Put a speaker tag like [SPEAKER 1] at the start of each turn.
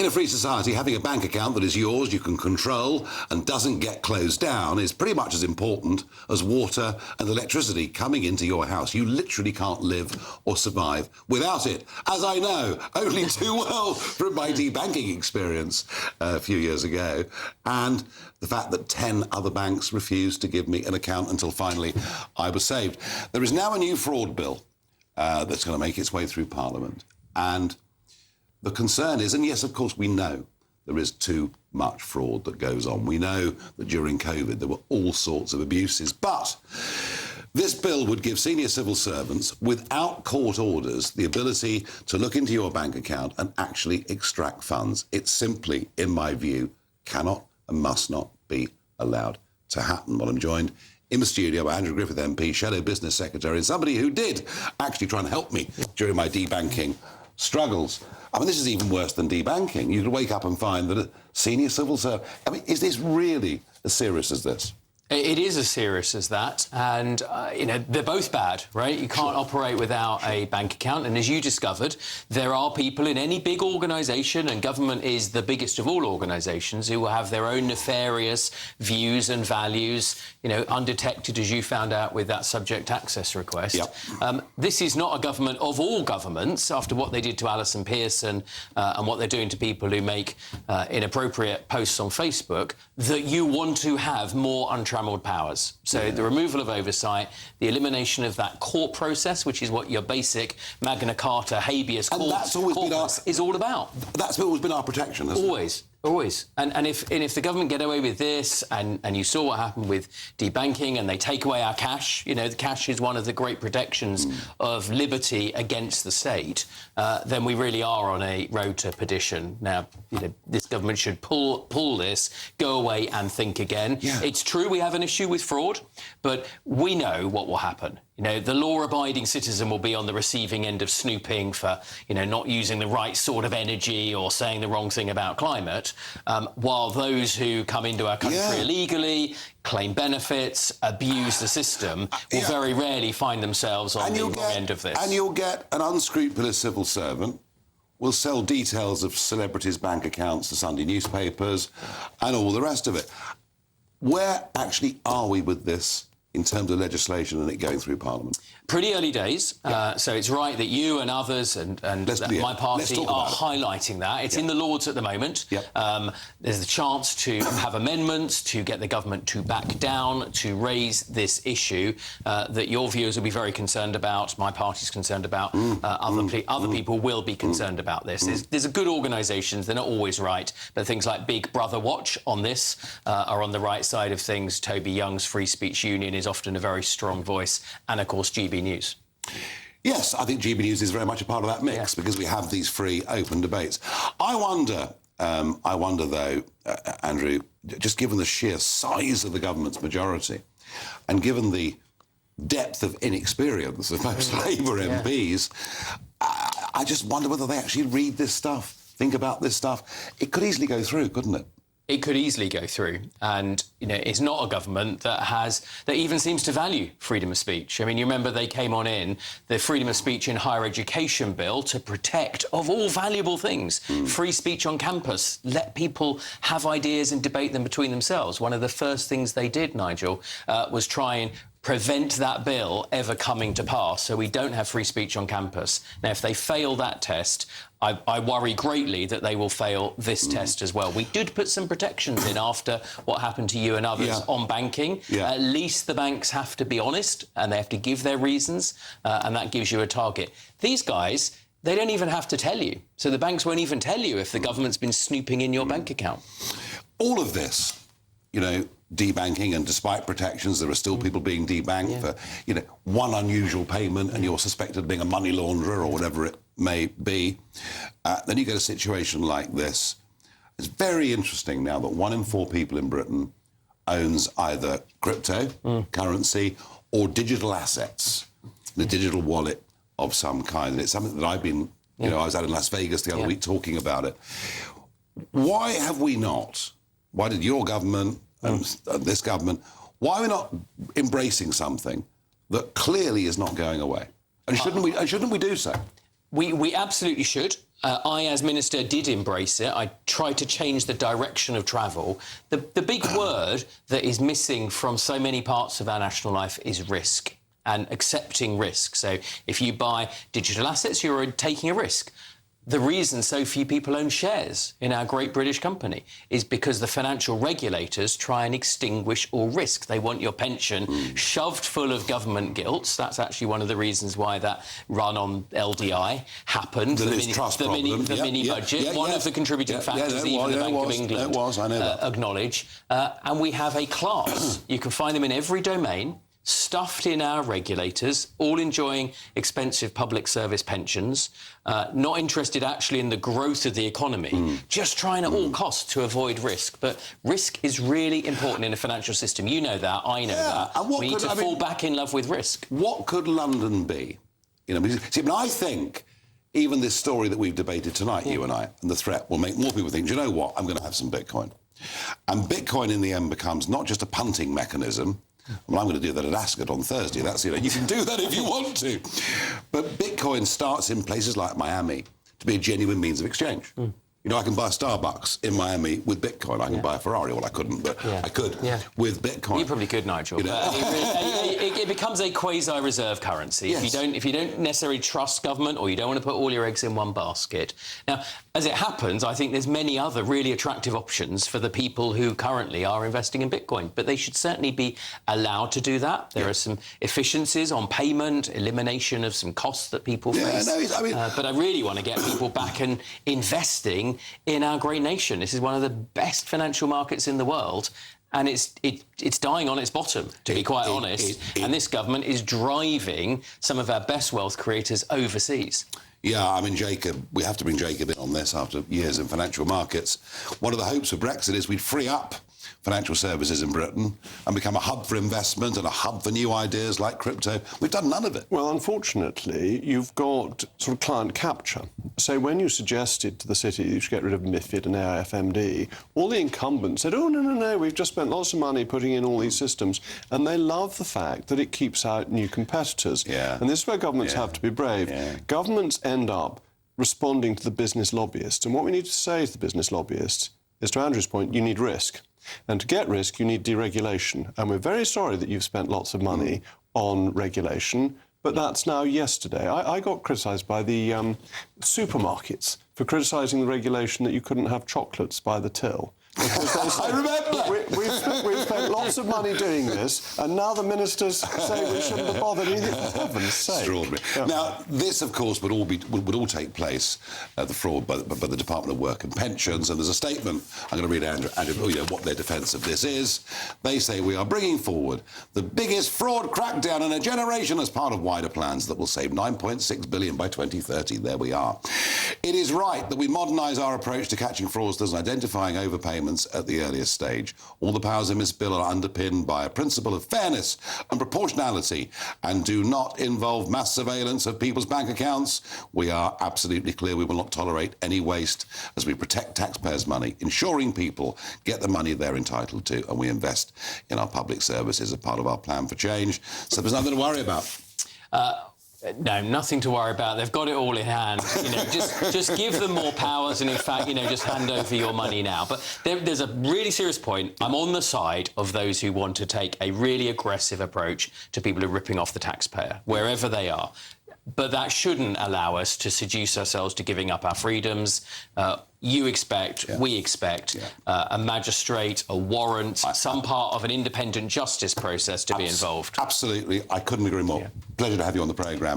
[SPEAKER 1] In a free society, having a bank account that is yours, you can control and doesn't get closed down is pretty much as important as water and electricity coming into your house. You literally can't live or survive without it, as I know only too well from my debanking experience a few years ago. And the fact that 10 other banks refused to give me an account until finally I was saved. There is now a new fraud bill that's going to make its way through Parliament. And the concern is, and yes, of course, we know there is too much fraud that goes on. We know that during COVID there were all sorts of abuses. But this bill would give senior civil servants, without court orders, the ability to look into your bank account and actually extract funds. It simply, in my view, cannot and must not be allowed to happen. Well, I'm joined in the studio by Andrew Griffith MP, Shadow Business Secretary, and somebody who did actually try and help me during my debanking struggles. I mean, this is even worse than debanking. You could wake up and find that a senior civil servant... I mean, is this really as serious as this?
[SPEAKER 2] It is as serious as that, and, they're both bad, right? You can't operate without a bank account, and as you discovered, there are people in any big organisation, and government is the biggest of all organisations, who will have their own nefarious views and values, undetected, as you found out with that subject access request.
[SPEAKER 1] Yep.
[SPEAKER 2] This is not a government of all governments, after what they did to Alison Pearson and what they're doing to people who make inappropriate posts on Facebook, that you want to have more untrammeled powers. So the removal of oversight, the elimination of that court process, which is what your basic Magna Carta habeas corpus is all about.
[SPEAKER 1] That's always been our protection, hasn't it?
[SPEAKER 2] Always. And if the government get away with this, and you saw what happened with debanking, and they take away our cash, the cash is one of the great protections of liberty against the state, then we really are on a road to perdition. Now, this government should pull this, go away and think again.
[SPEAKER 1] Yeah.
[SPEAKER 2] It's true we have an issue with fraud, but we know what will happen. The law-abiding citizen will be on the receiving end of snooping for, not using the right sort of energy or saying the wrong thing about climate, while those who come into our country illegally, claim benefits, abuse the system, will very rarely find themselves on the wrong end of this.
[SPEAKER 1] And you'll get an unscrupulous civil servant will sell details of celebrities' bank accounts to Sunday newspapers and all the rest of it. Where actually are we with this in terms of legislation and it going through Parliament?
[SPEAKER 2] Pretty early days, so it's right that you and others and my party are highlighting that. It's in the Lords at the moment. There's the chance to have amendments, to get the government to back down, to raise this issue that your viewers will be very concerned about, my party's concerned about, other people will be concerned about this. There's good organisations, they're not always right, but things like Big Brother Watch on this are on the right side of things. Toby Young's Free Speech Union is often a very strong voice, and of course GB News.
[SPEAKER 1] Yes, I think GB News is very much a part of that mix because we have these free, open debates. I wonder though, Andrew, just given the sheer size of the government's majority and given the depth of inexperience of most Labour MPs, I just wonder whether they actually read this stuff, think about this stuff. It could easily go through, couldn't it?
[SPEAKER 2] It could easily go through, and it's not a government that even seems to value freedom of speech. I mean, you remember they came on in the freedom of speech in higher education bill to protect, of all valuable things, free speech on campus, let people have ideas and debate them between themselves. One of the first things they did, Nigel, was try and prevent that bill ever coming to pass, so we don't have free speech on campus. Now, if they fail that test, I worry greatly that they will fail this test as well. We did put some protections in after what happened to you and others on banking. At least the banks have to be honest, and they have to give their reasons, and that gives you a target. These guys, they don't even have to tell you. So the banks won't even tell you if the government's been snooping in your bank account.
[SPEAKER 1] All of this, debanking, and despite protections, there are still people being debanked for, one unusual payment and you're suspected of being a money launderer or whatever it may be. Then you get a situation like this. It's very interesting now that 1 in 4 people in Britain owns either crypto, currency, or digital assets, the digital wallet of some kind. And it's something that I've been, I was out in Las Vegas the other week talking about it. Why have we not, why did your government, this government, why are we not embracing something that clearly is not going away? And shouldn't we do so?
[SPEAKER 2] We absolutely should. I, as minister, did embrace it. I tried to change the direction of travel. The big word that is missing from so many parts of our national life is risk and accepting risk. So if you buy digital assets, you're taking a risk. The reason so few people own shares in our great British company is because the financial regulators try and extinguish all risk. They want your pension shoved full of government gilts. That's actually one of the reasons why that run on LDI happened.
[SPEAKER 1] The
[SPEAKER 2] mini budget. One of the contributing factors, even the Bank of England acknowledge. And we have a class. You can find them in every domain, stuffed in our regulators, all enjoying expensive public service pensions, not interested actually in the growth of the economy, just trying at all costs to avoid risk. But risk is really important in a financial system. You know that, I know that. And we need to fall back in love with risk.
[SPEAKER 1] What could London be? You know, I think even this story that we've debated tonight, you and I, and the threat will make more people think, do you know what, I'm going to have some Bitcoin. And Bitcoin in the end becomes not just a punting mechanism. Well, I'm going to do that at Ascot on Thursday. That's, you know, you can do that if you want to. But Bitcoin starts in places like Miami to be a genuine means of exchange. You know, I can buy a Starbucks in Miami with Bitcoin. I can buy a Ferrari. Well, I couldn't, but I could with Bitcoin.
[SPEAKER 2] You probably could, Nigel. You know? It becomes a quasi-reserve currency if you don't necessarily trust government or you don't want to put all your eggs in one basket. Now, as it happens, I think there's many other really attractive options for the people who currently are investing in Bitcoin, but they should certainly be allowed to do that. There are some efficiencies on payment, elimination of some costs that people face. But I really want to get people back and investing in our great nation. This is one of the best financial markets in the world, and it's dying on its bottom, to be quite honest. And this government is driving some of our best wealth creators overseas.
[SPEAKER 1] Yeah, I mean, Jacob, we have to bring Jacob in on this after years in financial markets. One of the hopes of Brexit is we'd free up financial services in Britain and become a hub for investment and a hub for new ideas like crypto. We've done none of it.
[SPEAKER 3] Well, unfortunately, you've got sort of client capture. So when you suggested to the city you should get rid of MiFID and AIFMD, all the incumbents said, oh, no, we've just spent lots of money putting in all these systems. And they love the fact that it keeps out new competitors.
[SPEAKER 1] Yeah.
[SPEAKER 3] And this is where governments have to be brave.
[SPEAKER 1] Yeah.
[SPEAKER 3] Governments end up responding to the business lobbyists. And what we need to say to the business lobbyists is, to Andrew's point, you need risk. And to get risk, you need deregulation. And we're very sorry that you've spent lots of money on regulation, but that's now yesterday. I got criticised by the supermarkets for criticising the regulation that you couldn't have chocolates by the till.
[SPEAKER 1] I remember.
[SPEAKER 3] We've spent lots of money doing this, and now the ministers say we shouldn't have bothered. For heaven's sake.
[SPEAKER 1] Extraordinary. Yeah. Now, this, of course, would all take place, the fraud by the Department of Work and Pensions, and there's a statement. I'm going to read Andrew, you know, what their defence of this is. They say, we are bringing forward the biggest fraud crackdown in a generation as part of wider plans that will save £9.6 billion by 2030. There we are. It is right that we modernise our approach to catching fraudsters and identifying overpayments at the earliest stage. All the powers in this bill are underpinned by a principle of fairness and proportionality and do not involve mass surveillance of people's bank accounts. We are absolutely clear we will not tolerate any waste as we protect taxpayers' money, ensuring people get the money they're entitled to, and we invest in our public services as part of our plan for change. So there's nothing to worry about.
[SPEAKER 2] No, nothing to worry about. They've got it all in hand. You know, just give them more powers, and in fact, you know, just hand over your money now. But there's a really serious point. I'm on the side of those who want to take a really aggressive approach to people who are ripping off the taxpayer, wherever they are. But that shouldn't allow us to seduce ourselves to giving up our freedoms. You expect, we expect, a magistrate, a warrant, some part of an independent justice process to be involved.
[SPEAKER 1] Absolutely. I couldn't agree more. Pleasure to have you on the programme.